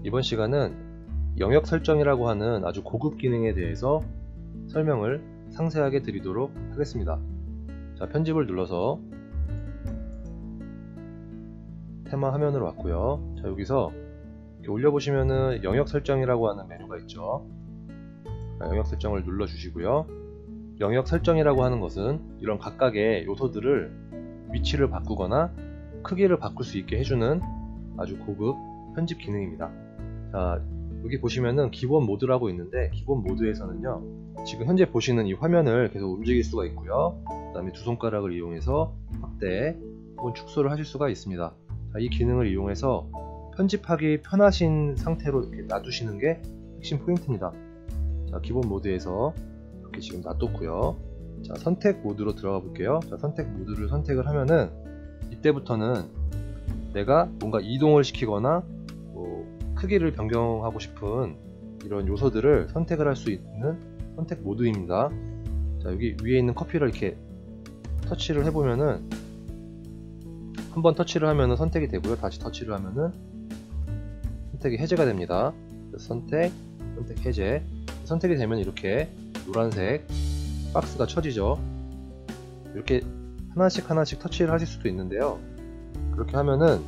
이번 시간은 영역 설정이라고 하는 아주 고급 기능에 대해서 설명을 상세하게 드리도록 하겠습니다. 자, 편집을 눌러서 테마 화면으로 왔고요. 자, 여기서 이렇게 올려보시면은 영역 설정이라고 하는 메뉴가 있죠. 자, 영역 설정을 눌러 주시고요. 영역 설정이라고 하는 것은 이런 각각의 요소들을 위치를 바꾸거나 크기를 바꿀 수 있게 해주는 아주 고급 편집 기능입니다. 자, 여기 보시면은 기본 모드라고 있는데, 기본 모드에서는요, 지금 현재 보시는 이 화면을 계속 움직일 수가 있고요. 그 다음에 두 손가락을 이용해서 확대 혹은 축소를 하실 수가 있습니다. 자, 이 기능을 이용해서 편집하기 편하신 상태로 이렇게 놔두시는 게 핵심 포인트입니다. 자, 기본 모드에서 이렇게 지금 놔뒀고요. 자, 선택 모드로 들어가 볼게요. 자, 선택 모드를 선택을 하면은 이때부터는 내가 뭔가 이동을 시키거나 크기를 변경하고 싶은 이런 요소들을 선택을 할 수 있는 선택 모드입니다. 자, 여기 위에 있는 커피를 이렇게 터치를 해보면은, 한번 터치를 하면은 선택이 되고요. 다시 터치를 하면은 선택이 해제가 됩니다. 선택 해제. 선택이 되면 이렇게 노란색 박스가 쳐지죠. 이렇게 하나씩 터치를 하실 수도 있는데요. 그렇게 하면은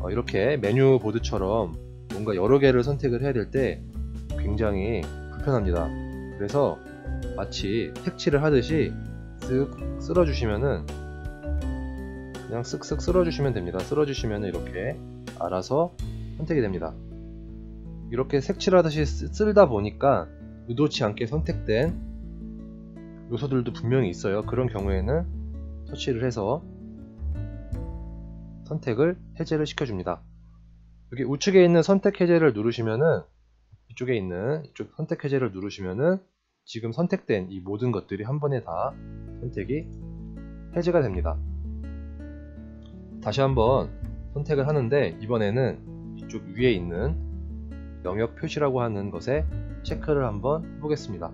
이렇게 메뉴 보드처럼 뭔가 여러 개를 선택을 해야 될 때 굉장히 불편합니다. 그래서 마치 색칠을 하듯이 쓱 쓸어주시면은, 그냥 쓱쓱 쓸어주시면 됩니다. 쓸어주시면은 이렇게 알아서 선택이 됩니다. 이렇게 색칠하듯이 쓸다 보니까 의도치 않게 선택된 요소들도 분명히 있어요. 그런 경우에는 터치를 해서 선택을 해제를 시켜줍니다. 여기 우측에 있는 선택 해제를 누르시면은, 이쪽에 있는 이쪽 선택 해제를 누르시면은 지금 선택된 이 모든 것들이 한 번에 다 선택이 해제가 됩니다. 다시 한번 선택을 하는데, 이번에는 이쪽 위에 있는 영역 표시라고 하는 것에 체크를 한번 해보겠습니다.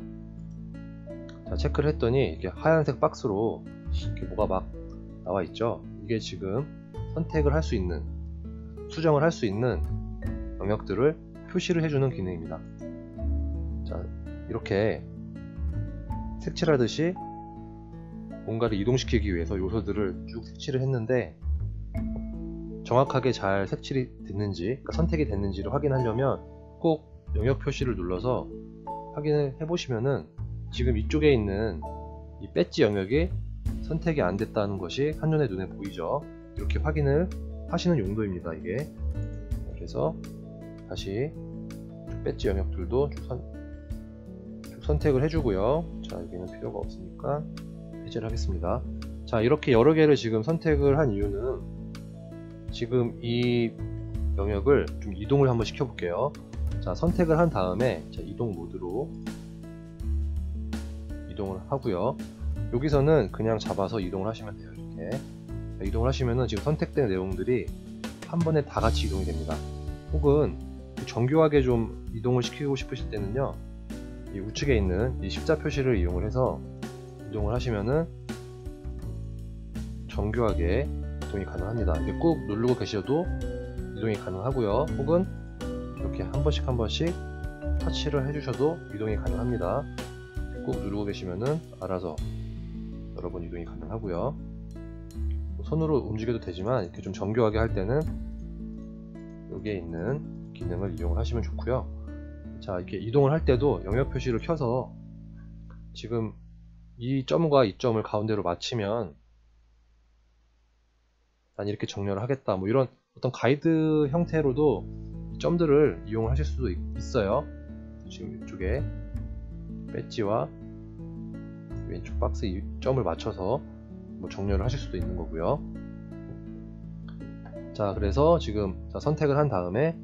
자, 체크를 했더니 이게 하얀색 박스로 이렇게 뭐가 막 나와 있죠. 이게 지금 선택을 할 수 있는, 수정을 할 수 있는 영역들을 표시를 해주는 기능입니다. 자, 이렇게 색칠하듯이 뭔가를 이동시키기 위해서 요소들을 쭉 색칠을 했는데, 정확하게 잘 색칠이 됐는지, 그러니까 선택이 됐는지를 확인하려면 꼭 영역 표시를 눌러서 확인을 해보시면은 지금 이쪽에 있는 이 배지 영역이 선택이 안 됐다는 것이 한눈에 눈에 보이죠. 이렇게 확인을 하시는 용도입니다, 이게. 그래서 다시 배지 영역들도 쭉 선택을 해주고요. 자, 여기는 필요가 없으니까 해제를 하겠습니다. 자, 이렇게 여러 개를 지금 선택을 한 이유는, 지금 이 영역을 좀 이동을 한번 시켜볼게요. 자, 선택을 한 다음에 자, 이동 모드로 이동을 하고요. 여기서는 그냥 잡아서 이동을 하시면 돼요. 이렇게. 자, 이동을 하시면은 지금 선택된 내용들이 한 번에 다 같이 이동이 됩니다. 혹은 정교하게 좀 이동을 시키고 싶으실 때는요, 이 우측에 있는 이 십자 표시를 이용을 해서 이동을 하시면은 정교하게 이동이 가능합니다. 이렇게 꾹 누르고 계셔도 이동이 가능하고요. 혹은 이렇게 한 번씩 터치를 해주셔도 이동이 가능합니다. 꾹 누르고 계시면은 알아서 여러분 이동이 가능하고요. 손으로 움직여도 되지만 이렇게 좀 정교하게 할 때는 여기에 있는 기능을 이용을 하시면 좋고요. 자, 이렇게 이동을 할 때도 영역 표시를 켜서 지금 이 점과 이 점을 가운데로 맞추면 난 이렇게 정렬을 하겠다, 뭐 이런 어떤 가이드 형태로도 이 점들을 이용을 하실 수도 있어요. 지금 이쪽에 배지와 왼쪽 박스 이 점을 맞춰서 뭐 정렬을 하실 수도 있는 거고요. 자, 그래서 지금 선택을 한 다음에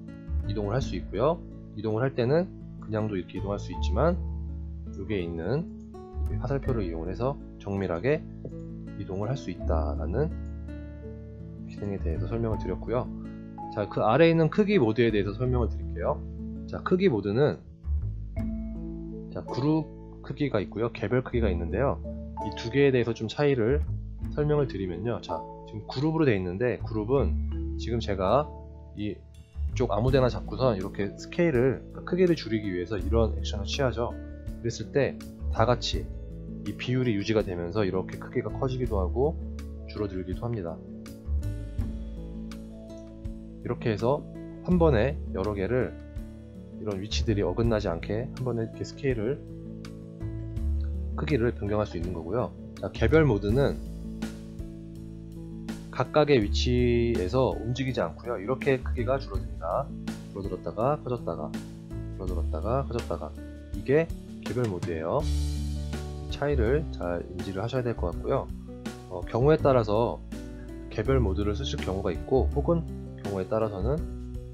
이동을 할 수 있고요. 이동을 할 때는 그냥도 이렇게 이동할 수 있지만, 여기에 있는 화살표를 이용을 해서 정밀하게 이동을 할 수 있다라는 기능에 대해서 설명을 드렸고요. 자, 그 아래에 있는 크기 모드에 대해서 설명을 드릴게요. 자, 크기 모드는 자, 그룹 크기가 있고요, 개별 크기가 있는데요. 이 두 개에 대해서 좀 차이를 설명을 드리면요. 자, 지금 그룹으로 되어 있는데, 그룹은 지금 제가 이 이쪽 아무데나 잡고선 이렇게 스케일을, 크기를 줄이기 위해서 이런 액션을 취하죠. 그랬을 때 다같이 이 비율이 유지가 되면서 이렇게 크기가 커지기도 하고 줄어들기도 합니다. 이렇게 해서 한 번에 여러 개를, 이런 위치들이 어긋나지 않게 한 번에 이렇게 스케일을, 크기를 변경할 수 있는 거고요. 자, 개별 모드는 각각의 위치에서 움직이지 않고요. 이렇게 크기가 줄어듭니다. 줄어들었다가 커졌다가, 줄어들었다가 커졌다가. 이게 개별 모드예요. 차이를 잘 인지를 하셔야 될 것 같고요. 경우에 따라서 개별 모드를 쓰실 경우가 있고, 혹은 경우에 따라서는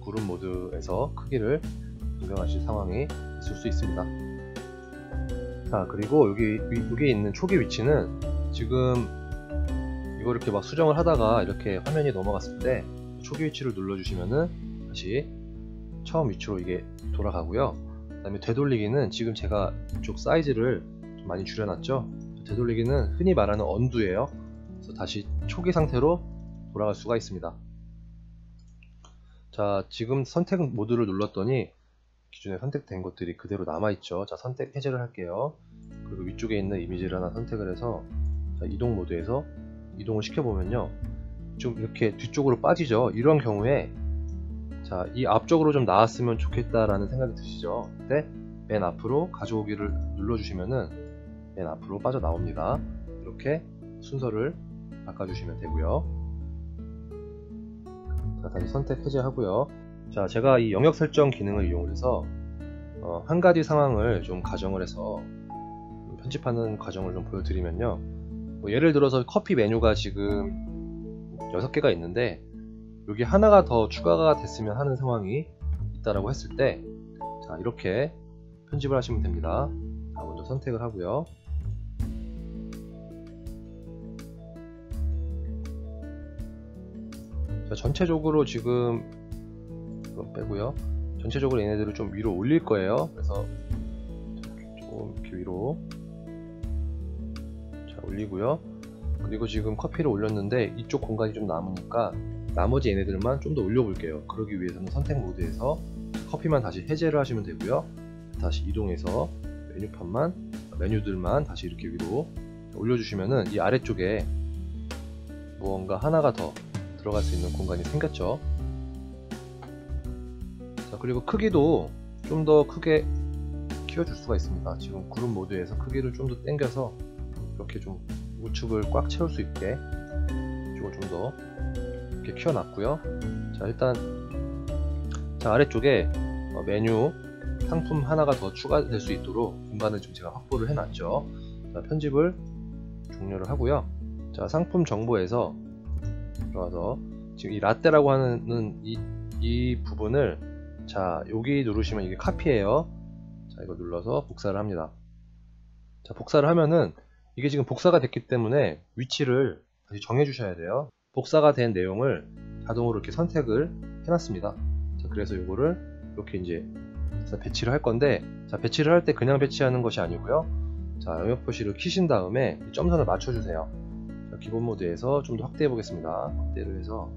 그룹 모드에서 크기를 변경하실 상황이 있을 수 있습니다. 자, 그리고 여기 있는 초기 위치는 지금 이거 이렇게 막 수정을 하다가 이렇게 화면이 넘어갔을 때 초기 위치를 눌러주시면은 다시 처음 위치로 이게 돌아가고요. 그 다음에 되돌리기는 지금 제가 이쪽 사이즈를 좀 많이 줄여놨죠. 되돌리기는 흔히 말하는 언두예요. 그래서 다시 초기 상태로 돌아갈 수가 있습니다. 자, 지금 선택 모드를 눌렀더니 기존에 선택된 것들이 그대로 남아있죠. 자, 선택 해제를 할게요. 그리고 위쪽에 있는 이미지를 하나 선택을 해서, 자, 이동 모드에서 이동을 시켜보면요, 좀 이렇게 뒤쪽으로 빠지죠. 이런 경우에, 자, 이 앞쪽으로 좀 나왔으면 좋겠다라는 생각이 드시죠. 그때 맨 앞으로 가져오기를 눌러주시면은 맨 앞으로 빠져나옵니다. 이렇게 순서를 바꿔주시면 되고요. 자, 다시 선택 해제하고요. 자, 제가 이 영역 설정 기능을 이용해서 한 가지 상황을 좀 가정을 해서 편집하는 과정을 좀 보여드리면요, 예를 들어서 커피 메뉴가 지금 6개가 있는데 여기 하나가 더 추가가 됐으면 하는 상황이 있다라고 했을 때, 자, 이렇게 편집을 하시면 됩니다. 자, 먼저 선택을 하고요. 자, 전체적으로 지금 이건 빼고요. 전체적으로 얘네들을 좀 위로 올릴 거예요. 그래서 조금 이렇게 위로, 자, 올리고요. 그리고 지금 커피를 올렸는데 이쪽 공간이 좀 남으니까 나머지 얘네들만 좀 더 올려볼게요. 그러기 위해서는 선택 모드에서 커피만 다시 해제를 하시면 되고요. 다시 이동해서 메뉴들만 다시 이렇게 위로 올려주시면은 이 아래쪽에 무언가 하나가 더 들어갈 수 있는 공간이 생겼죠. 자, 그리고 크기도 좀 더 크게 키워줄 수가 있습니다. 지금 그룹 모드에서 크기를 좀 더 당겨서 이렇게 좀 우측을 꽉 채울 수 있게 이쪽을 좀 더 이렇게 키워놨고요. 자, 일단, 자, 아래쪽에 메뉴 상품 하나가 더 추가될 수 있도록 공간을 좀 제가 확보를 해놨죠. 자, 편집을 종료를 하고요. 자, 상품 정보에서 들어와서 지금 이 라떼라고 하는 이 부분을, 자, 여기 누르시면 이게 카피예요. 자, 이거 눌러서 복사를 합니다. 자, 복사를 하면은 이게 지금 복사가 됐기 때문에 위치를 다시 정해 주셔야 돼요. 복사가 된 내용을 자동으로 이렇게 선택을 해놨습니다. 자, 그래서 이거를 이렇게 이제 배치를 할 건데, 자, 배치를 할 때 그냥 배치하는 것이 아니고요. 자, 영역 표시를 키신 다음에 점선을 맞춰주세요. 자, 기본 모드에서 좀 더 확대해 보겠습니다. 확대를 해서,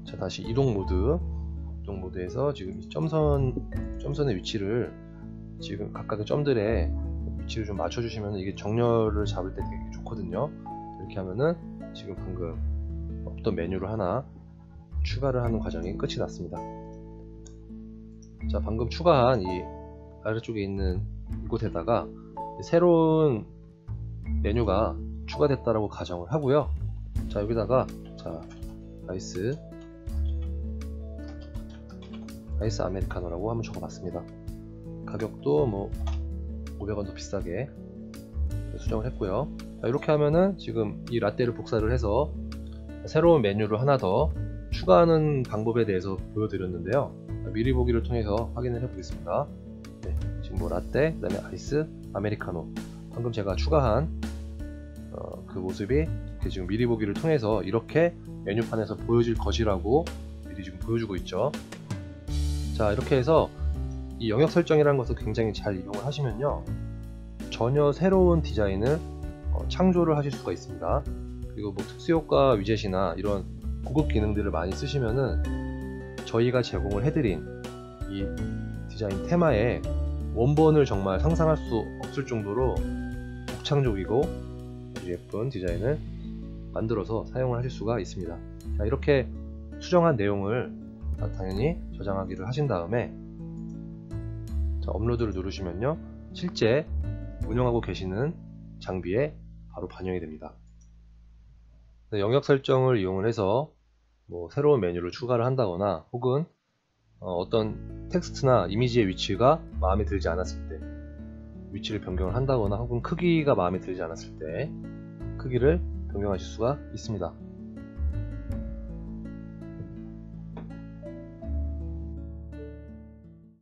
자, 다시 이동 모드에서 지금 이 점선의 위치를, 지금 각각의 점들의 위치를 좀 맞춰주시면 이게 정렬을 잡을 때 되게 좋거든요. 이렇게 하면은 지금 방금 없던 메뉴를 하나 추가를 하는 과정이 끝이 났습니다. 자, 방금 추가한 이 아래쪽에 있는 이곳에다가 새로운 메뉴가 추가됐다라고 가정을 하고요. 자, 여기다가, 자, 아이스 아메리카노라고 한번 적어봤습니다. 가격도 뭐 500원 더 비싸게 수정을 했고요. 자, 이렇게 하면은 지금 이 라떼를 복사를 해서 새로운 메뉴를 하나 더 추가하는 방법에 대해서 보여드렸는데요. 미리 보기를 통해서 확인을 해 보겠습니다. 네, 지금 뭐 라떼, 그 다음에 아이스 아메리카노, 방금 제가 추가한 그 모습이 지금 미리 보기를 통해서 이렇게 메뉴판에서 보여질 것이라고 미리 지금 보여주고 있죠. 자, 이렇게 해서 이 영역 설정이라는 것을 굉장히 잘 이용을 하시면요, 전혀 새로운 디자인을 창조를 하실 수가 있습니다. 그리고 뭐 특수효과 위젯이나 이런 고급 기능들을 많이 쓰시면은 저희가 제공을 해드린 이 디자인 테마의 원본을 정말 상상할 수 없을 정도로 독창적이고 아주 예쁜 디자인을 만들어서 사용을 하실 수가 있습니다. 자, 이렇게 수정한 내용을 당연히 저장하기를 하신 다음에 자, 업로드를 누르시면요, 실제 운영하고 계시는 장비에 바로 반영이 됩니다. 영역 설정을 이용을 해서 뭐 새로운 메뉴를 추가를 한다거나 혹은 어떤 텍스트나 이미지의 위치가 마음에 들지 않았을 때 위치를 변경을 한다거나 혹은 크기가 마음에 들지 않았을 때 크기를 변경하실 수가 있습니다.